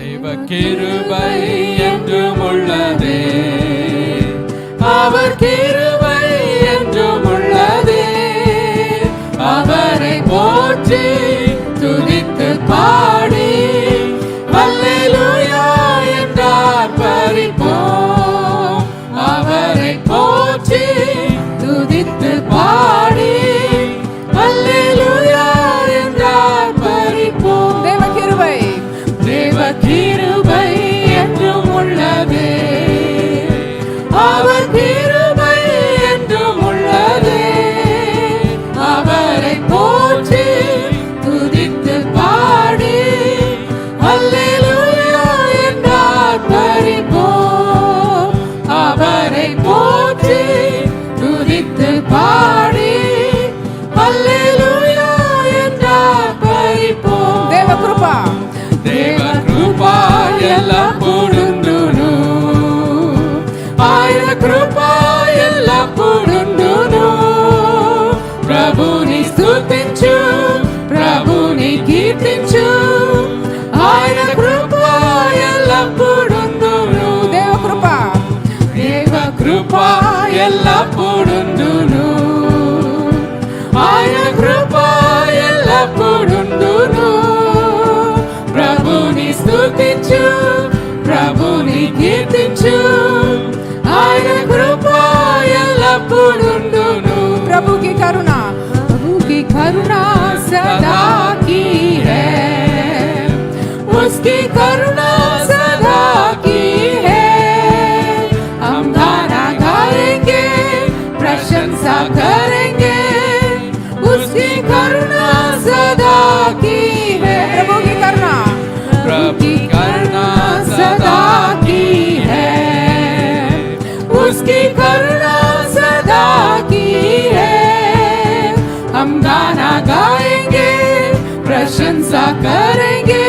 தேவ கிருபை என்றும் உள்ளதே, அவர் கிருபை என்றும் உள்ளதே. அவரை போற்றி துதித்து பாடி அல்லேலூயா என்றார் பரிப்போம். அவரை போற்றி துதித்து பாடி அல்லேலூயா என்றார் பரிப்போம். தேவ கிருபை, தேவ கிருபை என்றும் உள்ளதே, அவர் கிருபை என்றும் உள்ளதே. அவரை போற்றி துதித்து பாடி அல்லேலூயா என்றார் பரிப்போம். அவரை போற்றி துதித்து பாடி அல்லேலூயா என்றார் பரிப்போம். தேவ కృపా, దేవ కృప ఎల్లప్పుడును, ఆయన కృప ఎల్లప్పుడును. ప్రభుని స్తుతించు, ప్రభుని కీర్తించు, ఆయన కృప ఎల్లప్పుడును. దేవ కృపా, దేవ కృప ఎల్లప్పుడును, ఆయన కృప ఎల్లప్పుడును. ప్రభుని స్తుతించు, ప్రభుని కీర్తించు, ఆయన కృప ఎల్లప్పుడును. प्रभु की करुणा, प्रभु की करुणा सदा की है, उसकी करुणा सदा की है. हम गाना गाएंगे, प्रशंसा करेंगे, उसकी करुणा सदा की है. प्रभु की करुणा, प्रभु की करुणा सदा की है, उसकी करुणा सदा की है. हम गाना गाएंगे, प्रशंसा करेंगे,